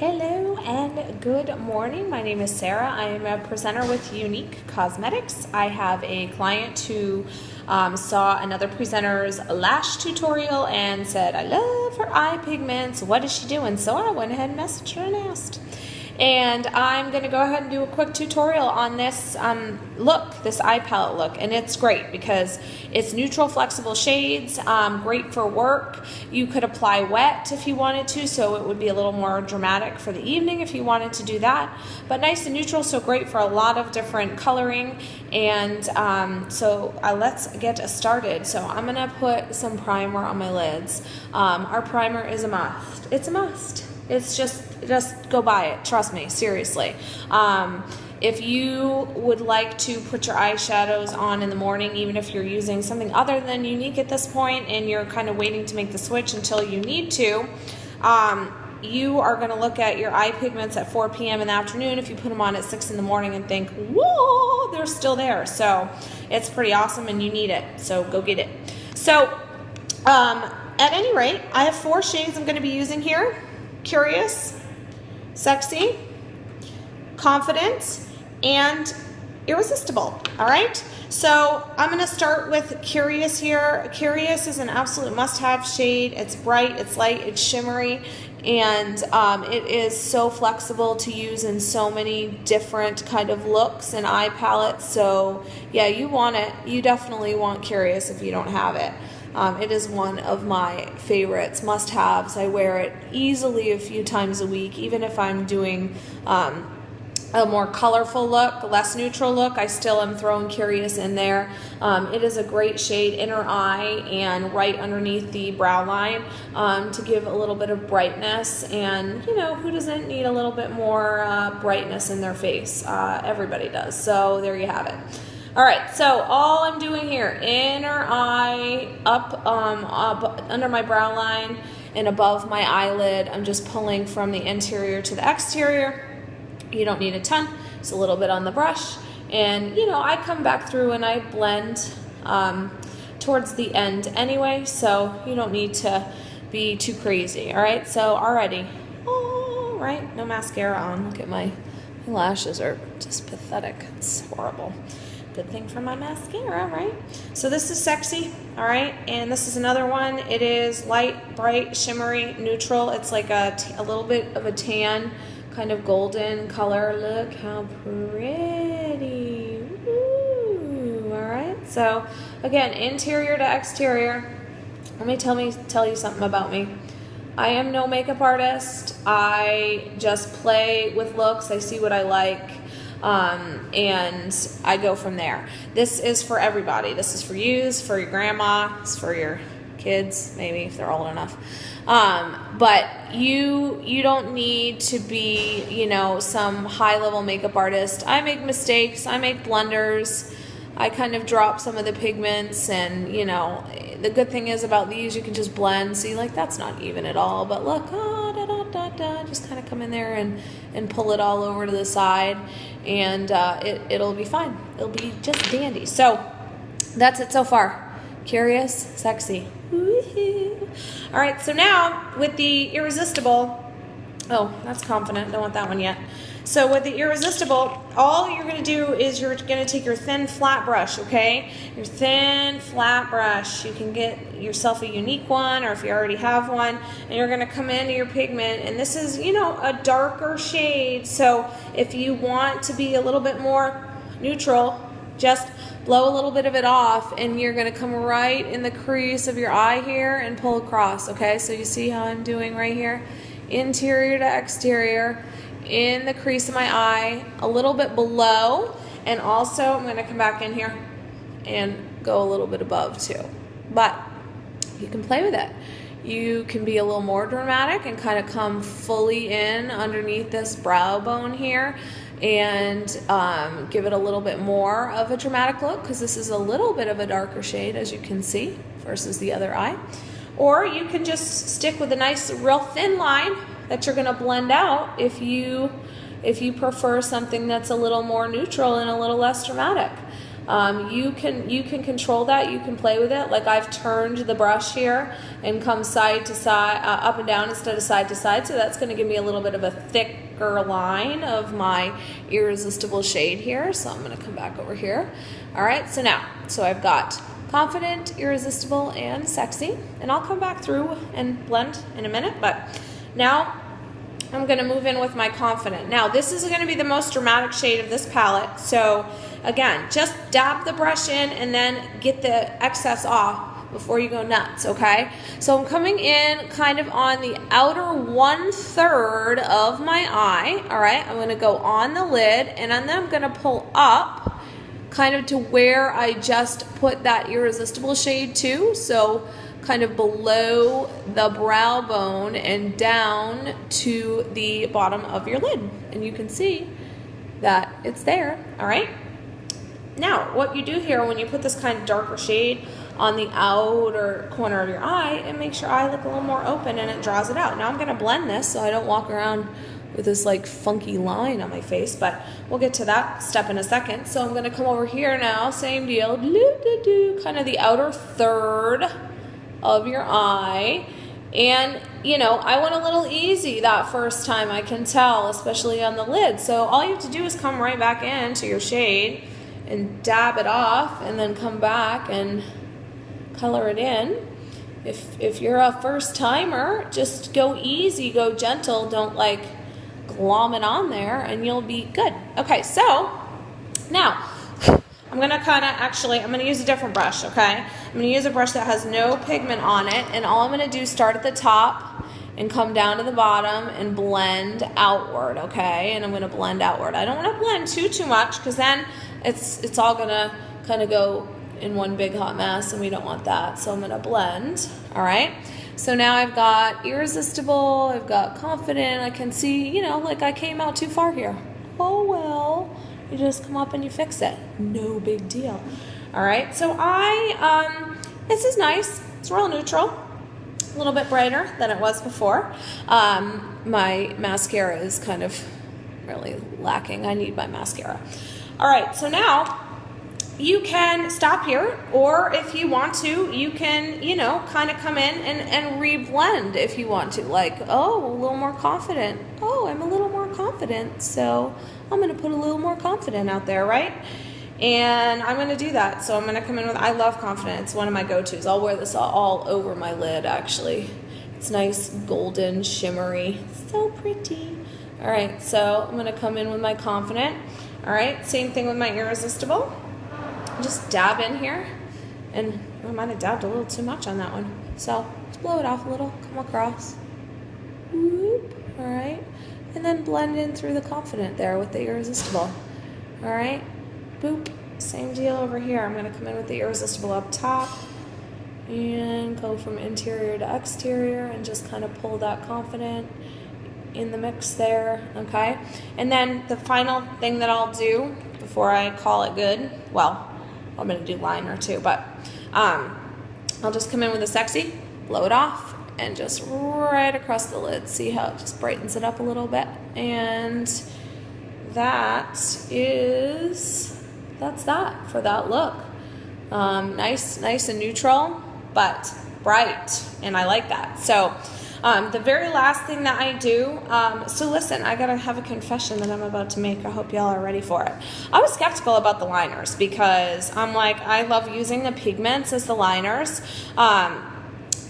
Hello and good morning. My name is Sarah. I am a presenter with Unique Cosmetics. I have a client who saw another presenter's lash tutorial and said, I love her eye pigments. What is she doing? So I went ahead and messaged her and asked. And I'm going to go ahead and do a quick tutorial on this look, this eye palette look. And it's great because it's neutral, flexible shades, great for work. You could apply wet if you wanted to, so it would be a little more dramatic for the evening if you wanted to do that. But nice and neutral, so great for a lot of different coloring. And let's get started. So I'm going to put some primer on my lids. Our primer is a must. It's a must. It's just go buy it. Trust me, seriously. If you would like to put your eyeshadows on in the morning, even if you're using something other than Unique at this point and you're kind of waiting to make the switch until you need to, you are going to look at your eye pigments at 4 p.m. in the afternoon if you put them on at 6 in the morning and think, whoa, they're still there. So it's pretty awesome and you need it. So go get it. So at any rate, I have 4 shades I'm going to be using here. Curious, Sexy, Confident, and Irresistible. All right, so I'm going to start with Curious here. Curious is an absolute must-have shade. It's bright, it's light, it's shimmery, and it is so flexible to use in so many different kind of looks and eye palettes. So yeah, you want it. You definitely want Curious if you don't have it. It is one of my favorites, must-haves. I wear it easily a few times a week, even if I'm doing a more colorful look, less neutral look. I still am throwing Curious in there. It is a great shade, inner eye and right underneath the brow line, to give a little bit of brightness. And you know, who doesn't need a little bit more brightness in their face? Everybody does. So there you have it. All right, so all I'm doing here, inner eye, up under my brow line and above my eyelid, I'm just pulling from the interior to the exterior. You don't need a ton, it's a little bit on the brush. And you know, I come back through and I blend towards the end anyway, so you don't need to be too crazy. All right, so already, all right, no mascara on. Look at my lashes are just pathetic. It's horrible. Good thing for my mascara, right? So this is Sexy, all right? And this is another one. It is light, bright, shimmery, neutral. It's like a little bit of a tan, kind of golden color. Look how pretty. Ooh, all right? So again, interior to exterior. Let me tell you something about me. I am no makeup artist. I just play with looks. I see what I like. And I go from there. This is for everybody. This is for you, it's for your grandma, it's for your kids, maybe if they're old enough. But you don't need to be, you know, some high-level makeup artist. I make mistakes, I make blunders, I kind of drop some of the pigments, and you know, the good thing is about these, you can just blend. See, like that's not even at all, but look, just kind of come in there and pull it all over to the side, and it'll be fine. It'll be just dandy. So that's it so far. Curious, Sexy. Woo-hoo. All right, so now with the Irresistible, oh, that's Confident, don't want that one yet. So with the Irresistible, all you're going to do is you're going to take your thin flat brush, okay? Your thin flat brush. You can get yourself a Unique one, or if you already have one, and you're going to come into your pigment, and this is, you know, a darker shade. So if you want to be a little bit more neutral, just blow a little bit of it off, and you're going to come right in the crease of your eye here and pull across, okay? So you see how I'm doing right here? Interior to exterior, in the crease of my eye, a little bit below, and also I'm going to come back in here and go a little bit above too. But you can play with it. You can be a little more dramatic and kind of come fully in underneath this brow bone here and give it a little bit more of a dramatic look, because this is a little bit of a darker shade, as you can see, versus the other eye. Or you can just stick with a nice real thin line that you're going to blend out if you prefer something that's a little more neutral and a little less dramatic. You can control that. You can play with it. Like I've turned the brush here and come side to side, up and down instead of side to side. So that's going to give me a little bit of a thicker line of my Irresistible shade here. So I'm going to come back over here. All right, so now, I've got Confident, Irresistible, and Sexy. And I'll come back through and blend in a minute, but now I'm going to move in with my Confident. Now, this is going to be the most dramatic shade of this palette. So, again, just dab the brush in and then get the excess off before you go nuts, okay? So I'm coming in kind of on the outer 1/3 of my eye, all right? I'm going to go on the lid, and then I'm going to pull up kind of to where I just put that Irresistible shade to. So kind of below the brow bone and down to the bottom of your lid. And you can see that it's there, all right? Now, what you do here when you put this kind of darker shade on the outer corner of your eye, it makes your eye look a little more open and it draws it out. Now I'm gonna blend this so I don't walk around with this like funky line on my face, but we'll get to that step in a second. So I'm gonna come over here now, same deal, kind of the outer third of your eye. And you know, I went a little easy that first time, I can tell, especially on the lid. So all you have to do is come right back into your shade and dab it off and then come back and color it in. If you're a first timer, just go easy, go gentle, don't like glom it on there and you'll be good. Okay, so now I'm gonna I'm gonna use a different brush, okay? I'm gonna use a brush that has no pigment on it, and all I'm gonna do is start at the top and come down to the bottom and blend outward, okay? And I'm gonna blend outward. I don't wanna blend too much because then it's all gonna kind of go in one big hot mess and we don't want that. So I'm gonna blend, all right? So now I've got Irresistible, I've got Confident. I can see, you know, like I came out too far here. Oh well. You just come up and you fix it. No big deal. All right, so this is nice. It's real neutral. A little bit brighter than it was before. My mascara is kind of really lacking. I need my mascara. All right, so now you can stop here, or if you want to, you can, you know, kind of come in and reblend if you want to. Like, oh, a little more confident. Oh, I'm a little more confident, so I'm going to put a little more confident out there, right? And I'm going to do that. So I'm going to come in with, I love Confident. It's one of my go-tos. I'll wear this all over my lid, actually. It's nice, golden, shimmery. So pretty. All right, so I'm going to come in with my Confident. All right, same thing with my Irresistible. Just dab in here. And I might have dabbed a little too much on that one. So just blow it off a little, come across. Whoop, all right. And then blend in through the Confident there with the Irresistible. All right, boop. Same deal over here. I'm gonna come in with the Irresistible up top and go from interior to exterior and just kind of pull that Confident in the mix there, okay? And then the final thing that I'll do before I call it good, well, I'm gonna do liner too, but I'll just come in with a Sexy, blow it off, and just right across the lid. See how it just brightens it up a little bit. And that's that for that look. Nice and neutral, but bright, and I like that. So the very last thing that I do, so listen, I gotta have a confession that I'm about to make. I hope y'all are ready for it. I was skeptical about the liners because I'm like, I love using the pigments as the liners.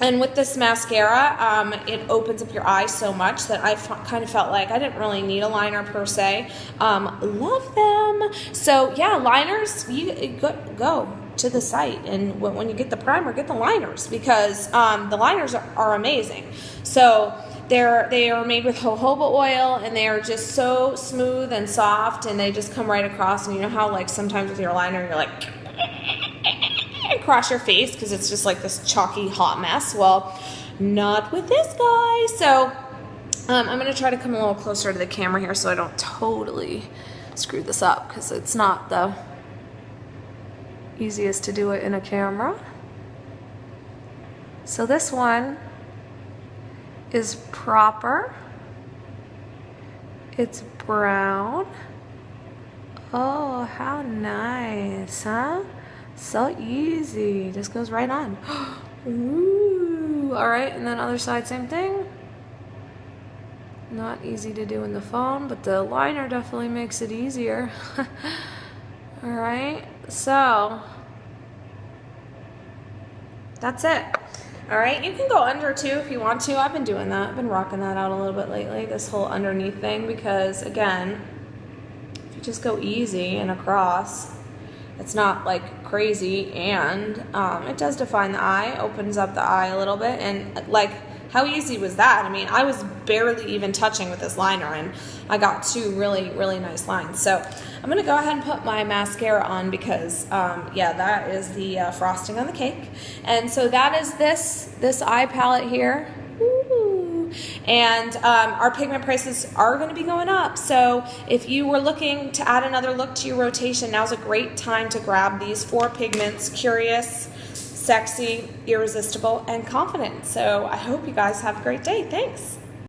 And with this mascara, it opens up your eye so much that I kind of felt like I didn't really need a liner per se. Love them. So yeah, liners, you go to the site, and when you get the primer, get the liners, because the liners are amazing. So they are made with jojoba oil, and they are just so smooth and soft, and they just come right across. And you know how like sometimes with your liner you're like across your face because it's just like this chalky hot mess. Well, not with this guy. So I'm gonna try to come a little closer to the camera here so I don't totally screw this up, because it's not the easiest to do it in a camera. So this one is proper. It's brown. Oh, how nice, huh? So easy. Just goes right on. Ooh. All right, and then other side, same thing. Not easy to do in the phone, but the liner definitely makes it easier. All right, so that's it. All right, you can go under too if you want to. I've been doing that. I've been rocking that out a little bit lately, this whole underneath thing, because again, if you just go easy and across, it's not like crazy, and it does define the eye, opens up the eye a little bit, and like, how easy was that? I mean, I was barely even touching with this liner, and I got two really, really nice lines. So I'm going to go ahead and put my mascara on because, yeah, that is the frosting on the cake. And so that is this eye palette here. Ooh. And our pigment prices are going to be going up. So if you were looking to add another look to your rotation, now's a great time to grab these 4 pigments: Curious, Sexy, Irresistible, and Confident. So I hope you guys have a great day. Thanks.